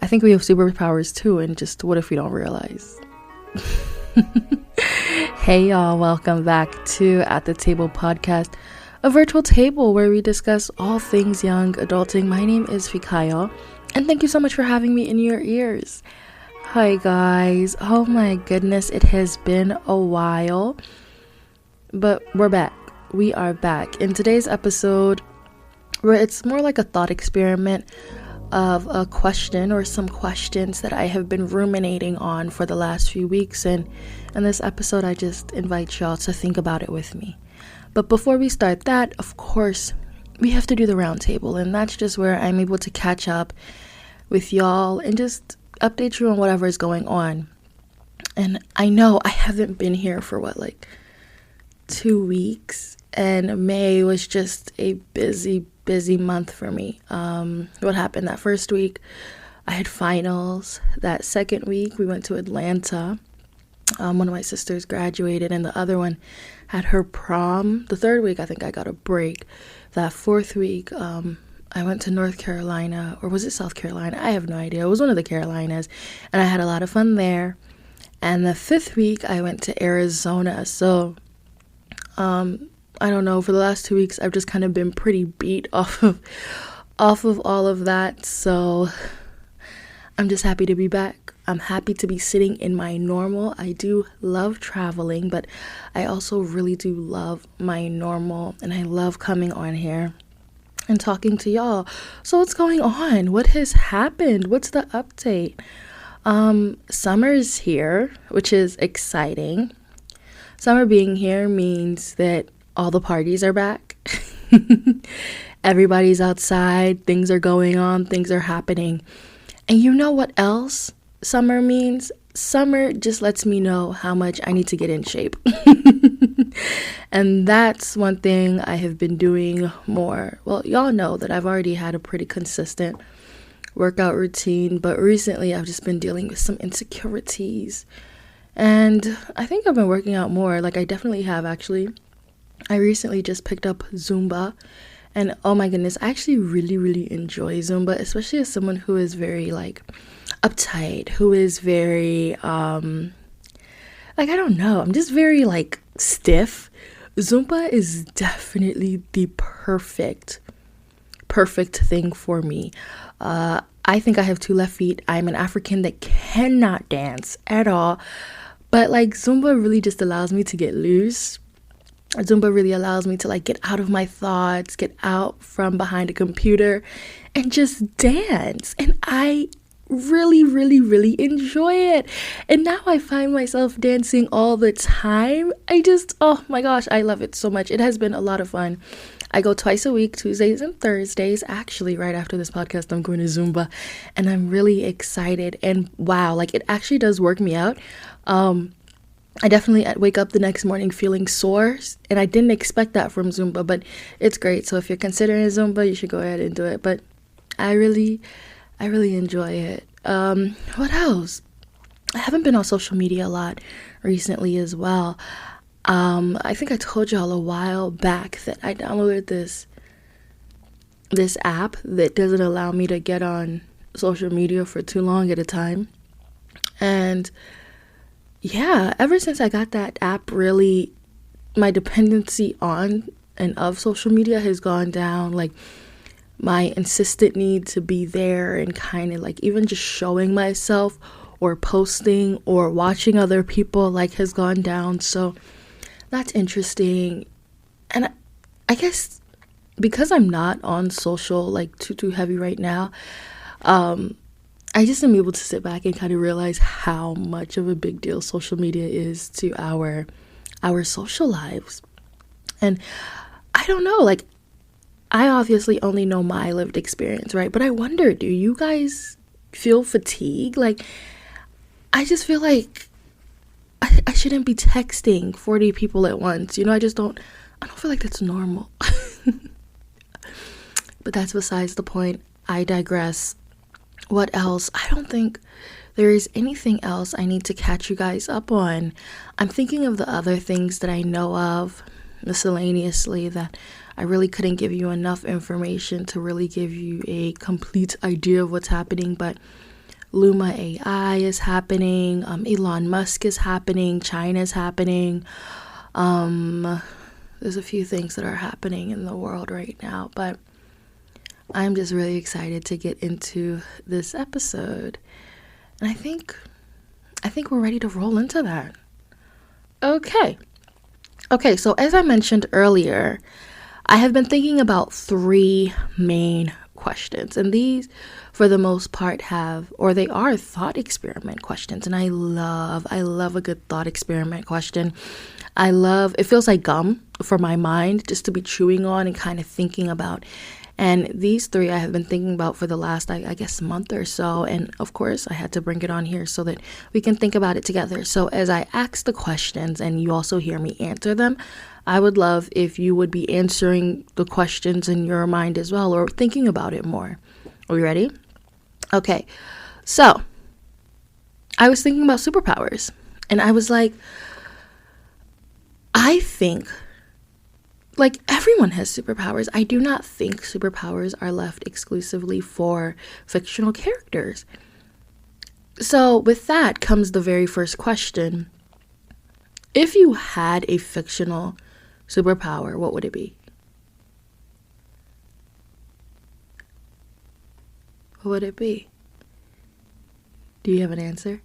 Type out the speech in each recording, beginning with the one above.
I think we have superpowers too, and just what if we don't realize? Hey y'all, welcome back to At the Table Podcast, a virtual table where we discuss all things young adulting. My name is Fikayo, and thank you so much for having me in your ears. Hi guys, oh my goodness, it has been a while, but we're back. We are back. In today's episode, where it's more like a thought experiment of a question or some questions that I have been ruminating on for the last few weeks, and in this episode I just invite y'all to think about it with me. But before we start that, of course, we have to do the round table, and that's just where I'm able to catch up with y'all and just update you on whatever is going on. And I know I haven't been here for 2 weeks, and May was just a busy month for me. What happened that first week, I had finals. That second week we went to Atlanta. One of my sisters graduated and the other one had her prom. The third week I think I got a break. That fourth week I went to North Carolina, or was it South Carolina? I have no idea. It was one of the Carolinas, and I had a lot of fun there. And the fifth week I went to Arizona. So I don't know, for the last 2 weeks I've just kind of been pretty beat off of all of that. So I'm just happy to be back. I'm happy to be sitting in my normal. I do love traveling, but I also really do love my normal, and I love coming on here and talking to y'all. So what's going on? What has happened? What's the update? Summer's here, which is exciting. Summer being here means that all the parties are back. Everybody's outside. Things are going on. Things are happening. And you know what else summer means? Summer just lets me know how much I need to get in shape. And that's one thing I have been doing more. Well, y'all know that I've already had a pretty consistent workout routine, but recently I've just been dealing with some insecurities. And I think I've been working out more. I definitely have, actually. I recently just picked up Zumba, and oh my goodness, I actually really enjoy Zumba, especially as someone who is very uptight, who is very I don't know, I'm just very stiff. Zumba is definitely the perfect thing for me. I think I have 2 left feet. I'm an African that cannot dance at all, but Zumba really just allows me to get loose. Zumba really allows me to get out of my thoughts, get out from behind a computer and just dance. And I really enjoy it. And now I find myself dancing all the time. Oh my gosh, I love it so much. It has been a lot of fun. I go twice a week, Tuesdays and Thursdays. Actually, right after this podcast, I'm going to Zumba, and I'm really excited. And wow, it actually does work me out. I definitely wake up the next morning feeling sore, and I didn't expect that from Zumba, but it's great. So if you're considering Zumba, you should go ahead and do it. But I really enjoy it. What else? I haven't been on social media a lot recently as well. I think I told y'all a while back that I downloaded this app that doesn't allow me to get on social media for too long at a time. And yeah, ever since I got that app, really, my dependency on and of social media has gone down. My insistent need to be there and kind of even just showing myself or posting or watching other people has gone down. So that's interesting. And I guess because I'm not on social too heavy right now, I just am able to sit back and kind of realize how much of a big deal social media is to our social lives. And I don't know, I obviously only know my lived experience, right? But I wonder, do you guys feel fatigue? I just feel I shouldn't be texting 40 people at once. I don't feel like that's normal. But that's besides the point. I digress. What else? I don't think there is anything else I need to catch you guys up on. I'm thinking of the other things that I know of miscellaneously that I really couldn't give you enough information to really give you a complete idea of what's happening. But Luma AI is happening. Elon Musk is happening. China is happening. There's a few things that are happening in the world right now, but I'm just really excited to get into this episode. And I think we're ready to roll into that. Okay, so as I mentioned earlier, I have been thinking about 3 main questions, and these for the most part they are thought experiment questions, and I love a good thought experiment question. It feels like gum for my mind just to be chewing on and kind of thinking about. And these 3 I have been thinking about for the last, I guess, month or so. And of course, I had to bring it on here so that we can think about it together. So as I ask the questions and you also hear me answer them, I would love if you would be answering the questions in your mind as well, or thinking about it more. Are we ready? Okay. So I was thinking about superpowers, and I was like, I think like everyone has superpowers. I do not think superpowers are left exclusively for fictional characters. So with that comes the very first question. If you had a fictional superpower, what would it be? What would it be? Do you have an answer?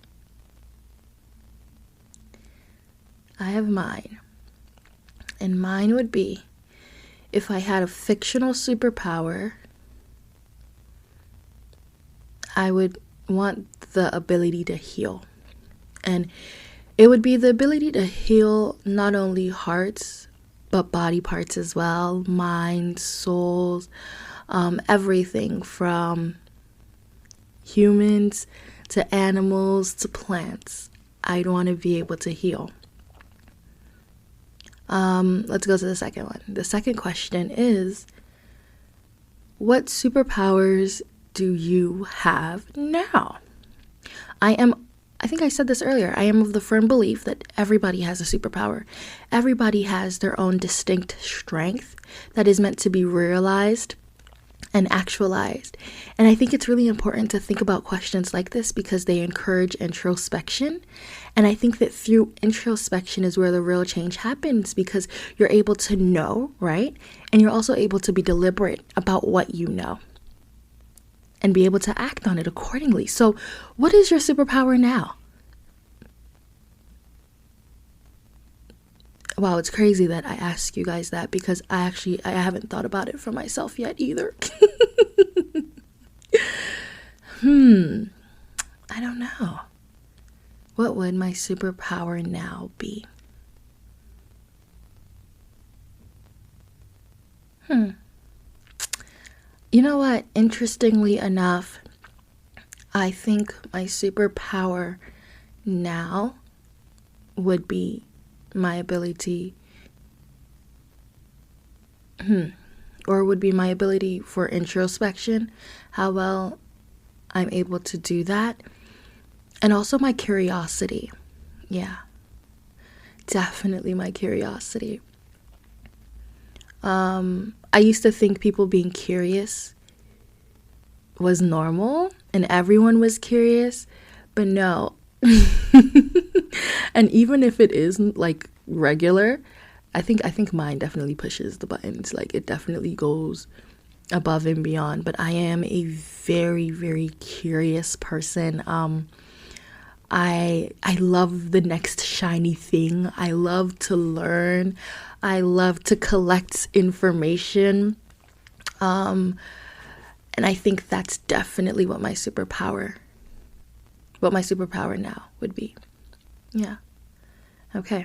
I have mine. And mine would be, if I had a fictional superpower, I would want the ability to heal. And it would be the ability to heal not only hearts, but body parts as well, minds, souls, everything from humans to animals to plants. I'd want to be able to heal. Let's go to the second one. The second question is, what superpowers do you have now? I think I said this earlier, I am of the firm belief that everybody has a superpower. Everybody has their own distinct strength that is meant to be realized and actualized. And I think it's really important to think about questions like this because they encourage introspection. And I think that through introspection is where the real change happens, because you're able to know, right? And you're also able to be deliberate about what you know and be able to act on it accordingly. So what is your superpower now? Wow, it's crazy that I asked you guys that, because I haven't thought about it for myself yet either. I don't know. What would my superpower now be? You know what? Interestingly enough, I think my superpower now would be my ability for introspection, how well I'm able to do that, and also my curiosity. Yeah, definitely my curiosity. I used to think people being curious was normal and everyone was curious, but no. And even if it is like regular, I think mine definitely pushes the buttons. Like, it definitely goes above and beyond. But I am a very, very curious person. I love the next shiny thing. I love to learn. I love to collect information. And I think that's definitely what my superpower now would be. Yeah. Okay.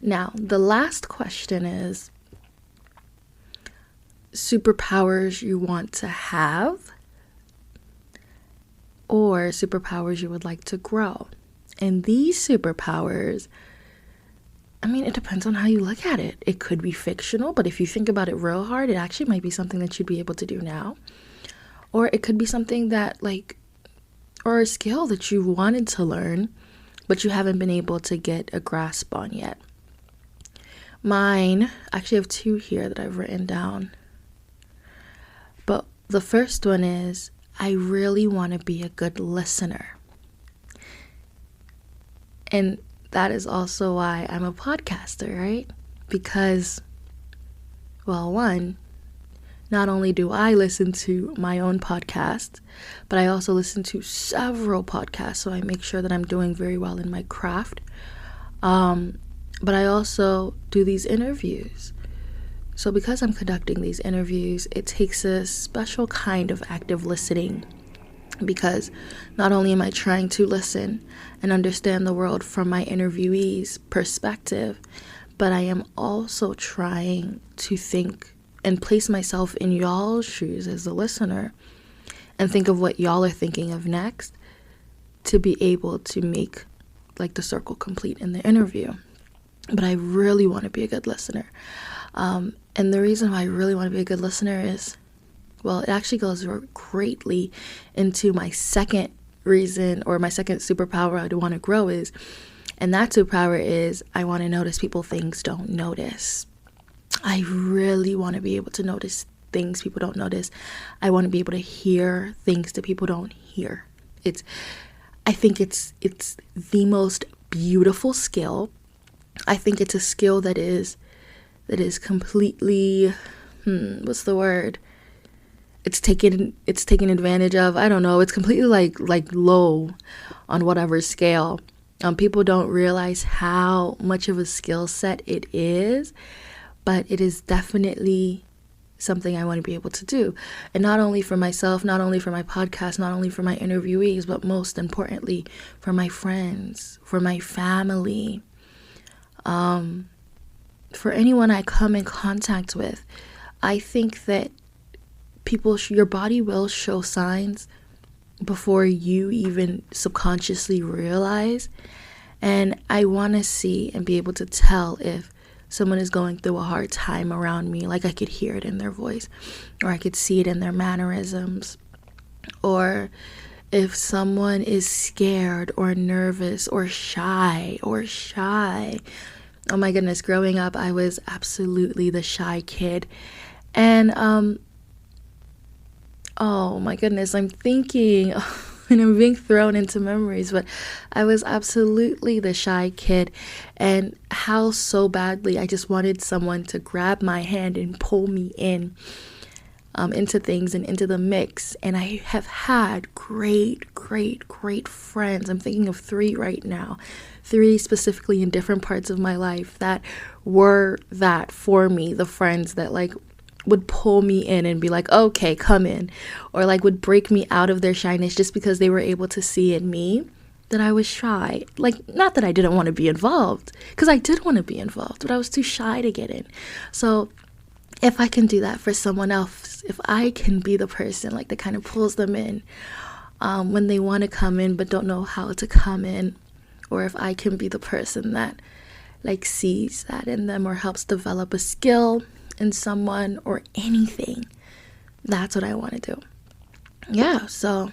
Now, the last question is superpowers you want to have or superpowers you would like to grow. And these superpowers, I mean, it depends on how you look at it. It could be fictional, but if you think about it real hard, it actually might be something that you'd be able to do now. Or it could be something that or a skill that you wanted to learn, but you haven't been able to get a grasp on yet. Mine, actually I have 2 here that I've written down. But the first one is, I really want to be a good listener. And that is also why I'm a podcaster, right? Because, well, one, not only do I listen to my own podcast, but I also listen to several podcasts, so I make sure that I'm doing very well in my craft. But I also do these interviews. So because I'm conducting these interviews, it takes a special kind of active listening, because not only am I trying to listen and understand the world from my interviewee's perspective, but I am also trying to think and place myself in y'all's shoes as a listener and think of what y'all are thinking of next to be able to make like the circle complete in the interview. But I really want to be a good listener. And the reason why I really want to be a good listener is, well, it actually goes greatly into my second reason, or my second superpower I want to grow is, and that superpower is I want to notice people things don't notice. I really want to be able to notice things people don't notice. I want to be able to hear things that people don't hear. I think it's the most beautiful skill. I think it's a skill that is completely, what's the word? It's taken advantage of. I don't know. It's completely like low on whatever scale. People don't realize how much of a skill set it is, but it is definitely something I want to be able to do. And not only for myself, not only for my podcast, not only for my interviewees, but most importantly for my friends, for my family, for anyone I come in contact with. I think that your body will show signs before you even subconsciously realize. And I want to see and be able to tell if someone is going through a hard time around me. Like I could hear it in their voice, or I could see it in their mannerisms. Or if someone is scared or nervous or shy. Oh my goodness, growing up, I was absolutely the shy kid. And, oh my goodness, I'm thinking, and I'm being thrown into memories, but I was absolutely the shy kid. And how so badly I just wanted someone to grab my hand and pull me in, into things and into the mix. And I have had great friends. I'm thinking of 3 right now. 3 specifically in different parts of my life that were that for me, the friends that like would pull me in and be like, okay, come in, or like would break me out of their shyness just because they were able to see in me that I was shy. Like, not that I didn't want to be involved, because I did want to be involved, but I was too shy to get in. So if I can do that for someone else, if I can be the person like that kind of pulls them in when they want to come in but don't know how to come in, or if I can be the person that like sees that in them or helps develop a skill in someone or anything, that's what I want to do. Yeah, so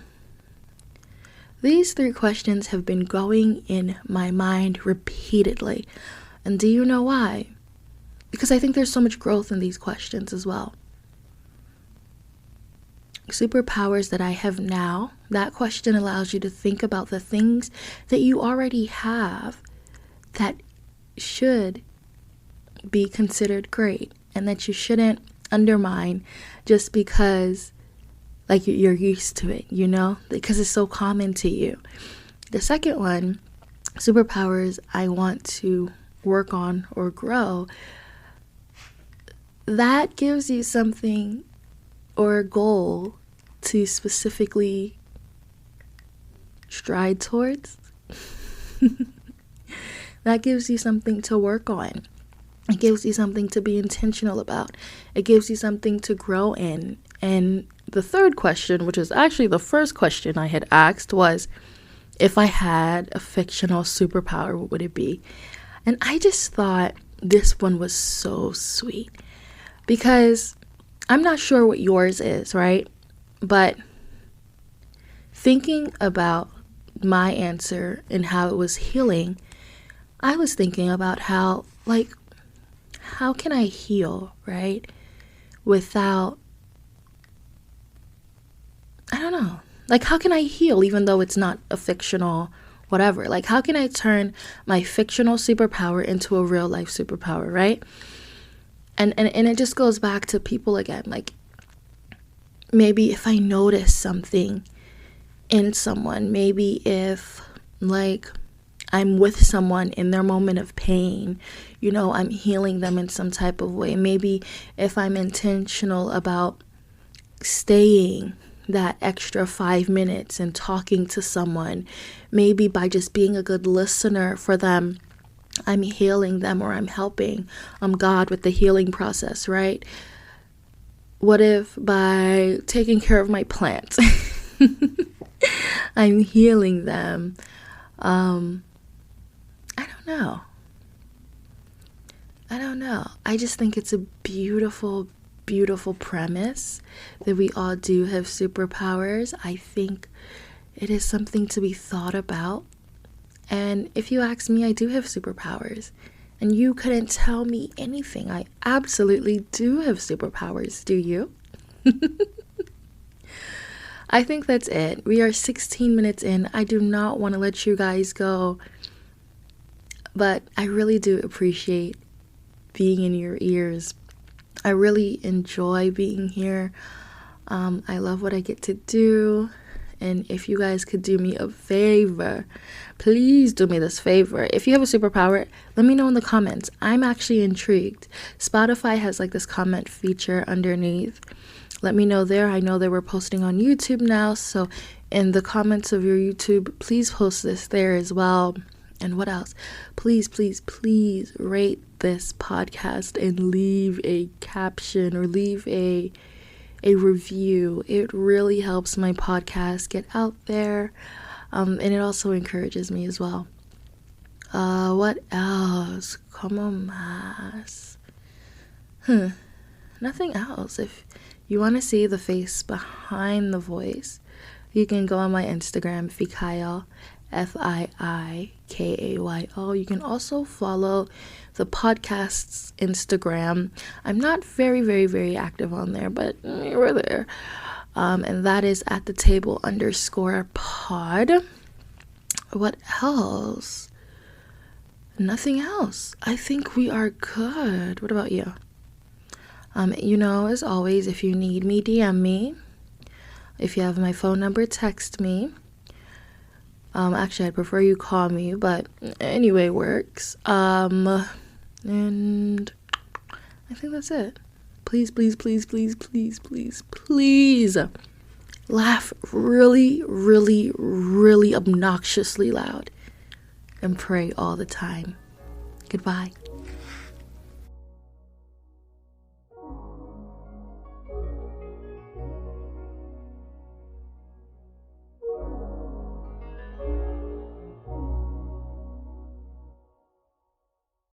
these 3 questions have been going in my mind repeatedly. And do you know why? Because I think there's so much growth in these questions as well. Superpowers that I have now, that question allows you to think about the things that you already have that should be considered great, and that you shouldn't undermine just because like you're used to it, you know, because it's so common to you. The second one, superpowers I want to work on or grow, that gives you something or a goal to specifically stride towards. That gives you something to work on. It gives you something to be intentional about. It gives you something to grow in. And the third question, which is actually the first question I had asked, was if I had a fictional superpower, what would it be? And I just thought this one was so sweet, because I'm not sure what yours is, right? But thinking about my answer and how it was healing, I was thinking about how can I heal, right? Without I don't know. Like, how can I heal even though it's not a fictional whatever? Like, how can I turn my fictional superpower into a real life superpower, right? And it just goes back to people again. Like, maybe if I notice something in someone, maybe if, like, I'm with someone in their moment of pain, you know, I'm healing them in some type of way. Maybe if I'm intentional about staying that extra 5 minutes and talking to someone, maybe by just being a good listener for them, I'm healing them, or I'm helping God with the healing process, right? What if by taking care of my plants, I'm healing them? I don't know. I just think it's a beautiful, beautiful premise that we all do have superpowers. I think it is something to be thought about. And if you ask me, I do have superpowers. And you couldn't tell me anything. I absolutely do have superpowers. Do you? I think that's it. We are 16 minutes in. I do not want to let you guys go. But I really do appreciate being in your ears. I really enjoy being here. I love what I get to do. And if you guys could do me a favor, please do me this favor. If you have a superpower, let me know in the comments. I'm actually intrigued. Spotify has like this comment feature underneath. Let me know there. I know that we're posting on YouTube now. So in the comments of your YouTube, please post this there as well. And what else? Please, please, please rate this podcast and leave a caption or leave a review. It really helps my podcast get out there, and it also encourages me as well. What else? Come on, mas. Nothing else. If you want to see the face behind the voice, you can go on my Instagram, Fikayo, F-I-I-K-A-Y-O. You can also follow the podcast's Instagram. I'm not very, very, very active on there, but we're there. And that is at the table _pod. What else? Nothing else. I think we are good. What about you? You know, as always, if you need me, DM me. If you have my phone number, text me. Actually, I'd prefer you call me, but anyway, works. And I think that's it. Please, please, please, please, please, please, please laugh really, really, really obnoxiously loud and pray all the time. Goodbye.